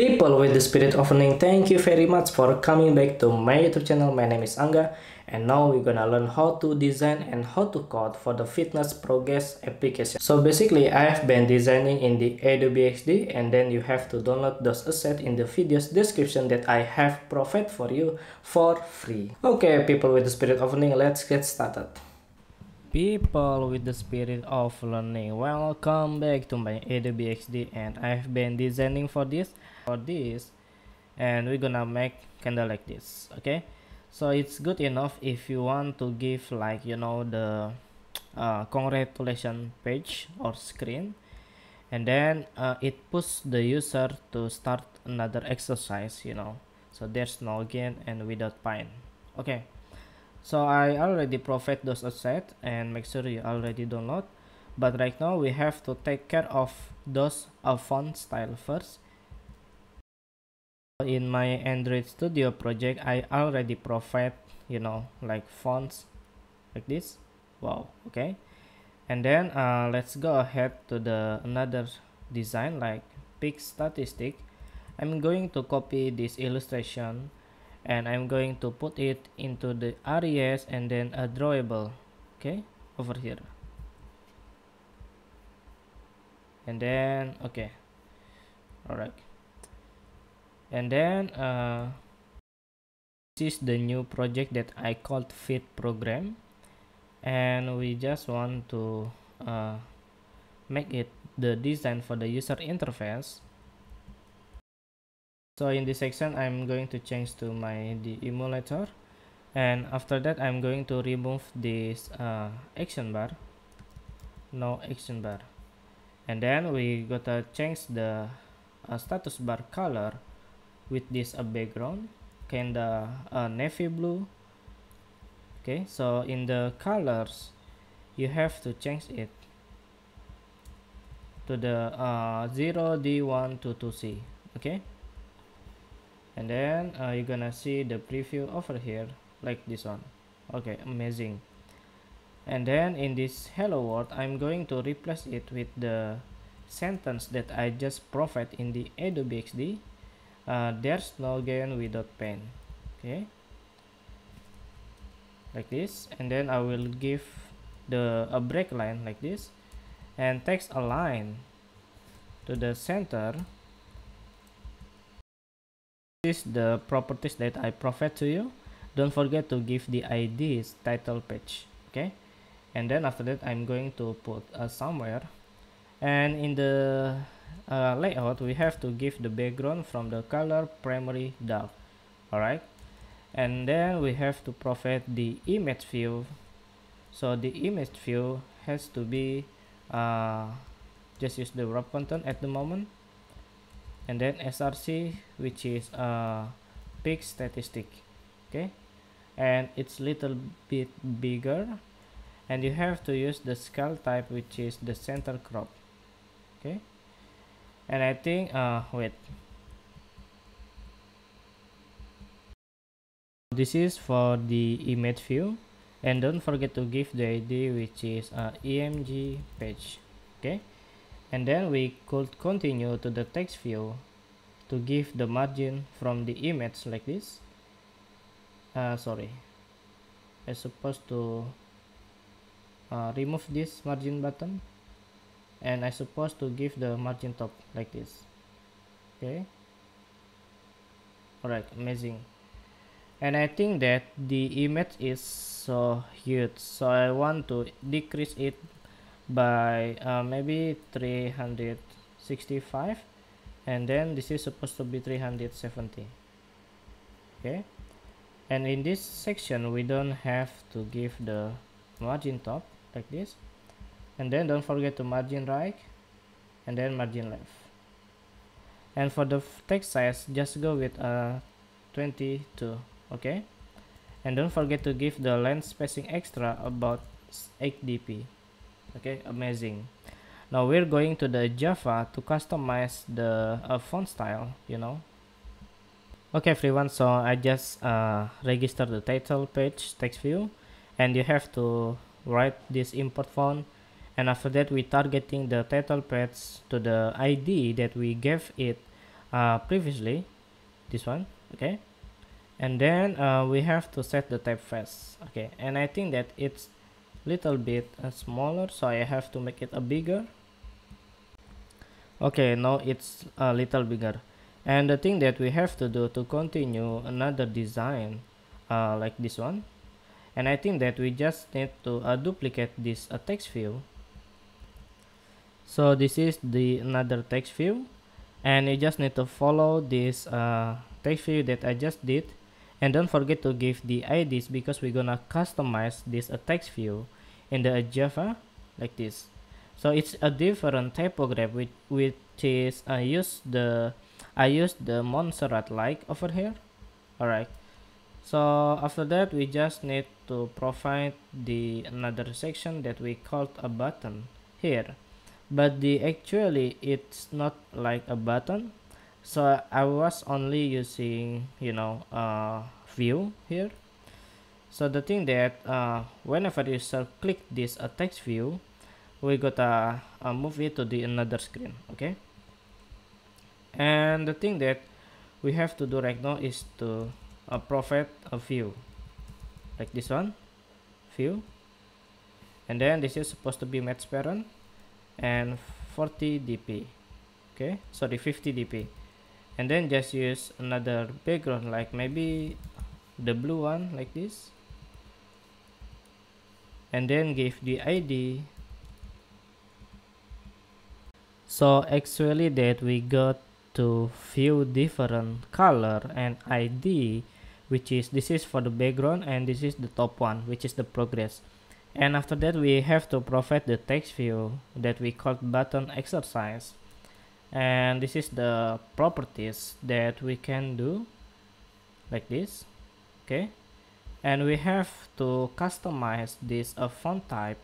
People with the spirit of learning, thank you very much for coming back to my YouTube channel. My name is Angga, and now we're gonna learn how to design and how to code for the fitness progress application. So basically, I have been designing in the Adobe XD, and then you have to download those assets in the video's description that I have provided for you for free. Okay, people with the spirit of learning, let's get started. People with the spirit of learning, welcome back to my Adobe XD, and I've been designing for this and we're gonna make candle like this. Okay, so it's good enough if you want to give, like, you know, the congratulation page or screen, and then it pushes the user to start another exercise, you know, so there's no gain and without pain. Okay, so I already provide those assets, and make sure you already download, but right now we have to take care of those font style first. In my Android Studio project, I already provide, you know, like fonts like this. Wow. Okay, and then let's go ahead to the another design like pick statistic. I'm going to copy this illustration and I'm going to put it into the areas and then a drawable, okay, over here, and then okay, all right, and then this is the new project that I called fit program, and we just want to make it the design for the user interface. So in this section, I'm going to change to the emulator, and after that I'm going to remove this action bar, no action bar, and then we gotta change the status bar color with this background kinda navy blue. Okay, so in the colors you have to change it to the 0D122C. okay, and then you're gonna see the preview over here like this one. Okay, amazing. And then in this hello world, I'm going to replace it with the sentence that I just provided in the Adobe XD. There's no gain without pain. Okay, like this, and then I will give a break line like this, and text align to the center. This is the properties that I provide to you. Don't forget to give the ID's title page. Okay, and then after that I'm going to put somewhere, and in the layout we have to give the background from the color primary dark. All right, and then we have to provide the image view. So the image view has to be just use the wrap content at the moment, and then src, which is pick statistic. Okay, and it's little bit bigger, and you have to use the scale type, which is the center crop. Okay, and I think wait, this is for the image view, and don't forget to give the ID, which is img page. Okay, and then we could continue to the text view to give the margin from the image like this. Sorry, I'm supposed to remove this margin button, and I supposed to give the margin top like this. Okay, alright, amazing. And I think that the image is so huge, so I want to decrease it by maybe 365, and then this is supposed to be 370. Okay, and in this section we don't have to give the margin top like this, and then don't forget to margin right and then margin left. And for the text size, just go with 22. Okay, and don't forget to give the lens spacing extra about 8 dp. Okay, amazing. Now we're going to the Java to customize the font style, you know. Okay everyone, so I just registered the title page text view, and you have to write this import font, and after that we targeting the title page to the ID that we gave it previously, this one. Okay, and then we have to set the typeface. Okay, and I think that it's little bit smaller, so I have to make it a bigger. Okay, now it's a little bigger. And the thing that we have to do to continue another design like this one, and I think that we just need to duplicate this text view. So this is the another text view, and you just need to follow this text view that I just did, and don't forget to give the IDs because we're gonna customize this text view in the Java like this. So it's a different typography which is I use the Montserrat like over here. Alright, so after that we just need to provide the another section that we called a button here, but the actually it's not like a button, so I was only using view here. So the thing that whenever you click this text view, we gotta move it to the another screen. Okay, and the thing that we have to do right now is to provide a view like this one, view, and then this is supposed to be match parent and 40 dp. Okay, sorry, 50 dp, and then just use another background like maybe the blue one like this, and then give the ID. So actually that we got to few different color and ID, which is this is for the background and this is the top one, which is the progress. And after that we have to provide the text view that we call button exercise, and this is the properties that we can do like this. Okay, and we have to customize this font type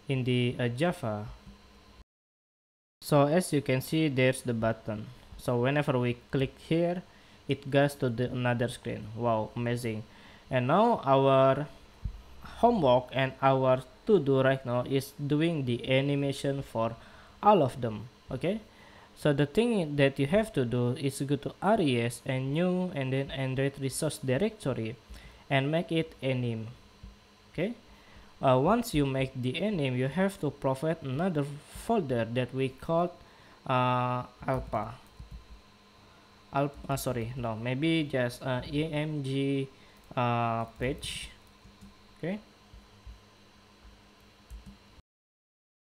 in the Java. So as you can see, there's the button. So whenever we click here, it goes to the another screen. Wow, amazing. And now our homework and our to do right now is doing the animation for all of them. Okay, so the thing that you have to do is go to res and new and then Android resource directory and make it anim. Okay, once you make the anim, you have to provide another folder that we called alpha. Sorry, no, maybe just emg page. Okay,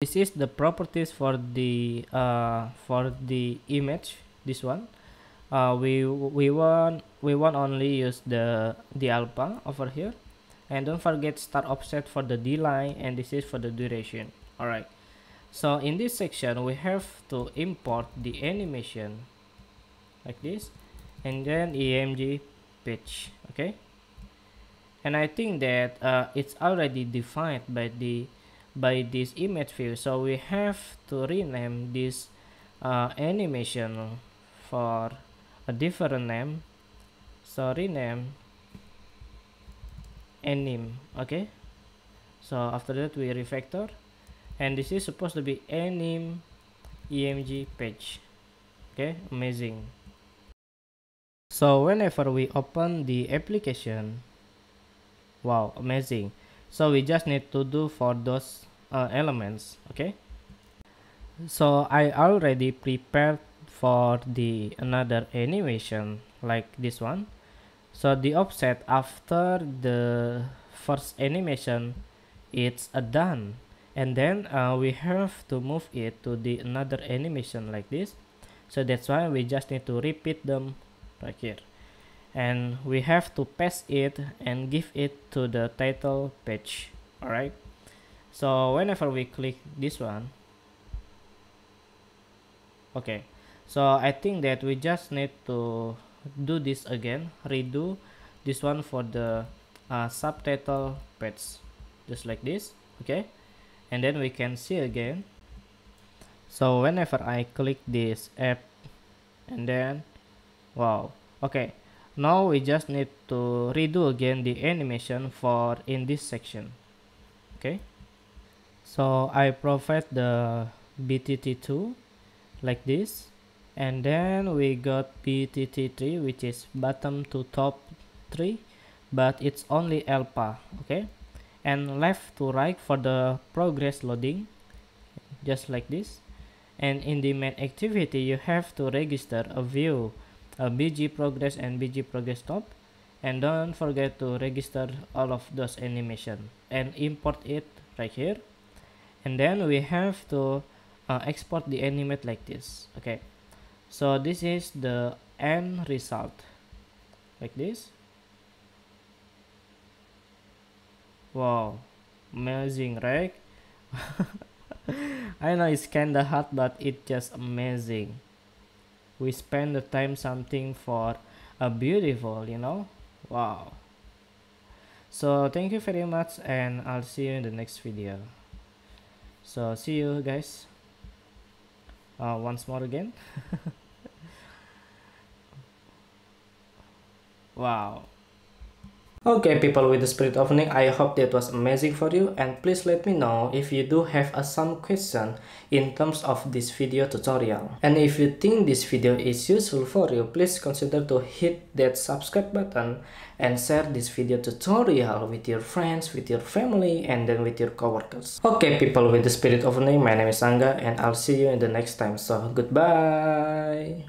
this is the properties for the image. This one we want only use the alpha over here, and don't forget start offset for the D line, and this is for the duration. All right, so in this section we have to import the animation like this, and then emg page. Okay, and I think that it's already defined by this image view, so we have to rename this animation for a different name. So rename anim. Okay, so after that we refactor, and this is supposed to be anim emg page. Okay, amazing. So whenever we open the application, wow, amazing. So we just need to do for those elements. Okay, so I already prepared for the another animation like this one. So the offset after the first animation, it's done, and then we have to move it to the another animation like this. So that's why we just need to repeat them right here, and we have to paste it and give it to the title page. All right, so whenever we click this one, okay, so I think that we just need to do this again, redo this one for the subtitle page, just like this. Okay, and then we can see again. So whenever I click this app, and then wow, okay, now we just need to redo again the animation for in this section. Okay, so I provide the btt2 like this, And then we got BTT3, which is bottom to top 3, but it's only alpha. Okay, and left to right for the progress loading, just like this. And in the main activity, you have to register a view, a BG progress and BG progress top, and don't forget to register all of those animation and import it right here. And then we have to export the animate like this. Okay, so this is the end result, like this. Wow, amazing, right? I know it's kinda hard, but it's just amazing. We spend the time something for a beautiful, you know. Wow. So thank you very much, and I'll see you in the next video. So see you guys once more again. Wow. Okay, people with the spirit opening, I hope that was amazing for you, and please let me know if you do have some question in terms of this video tutorial. And if you think this video is useful for you, please consider to hit that subscribe button and share this video tutorial with your friends, with your family, and then with your coworkers. Okay, people with the spirit opening, my name is Angga, and I'll see you in the next time. So goodbye.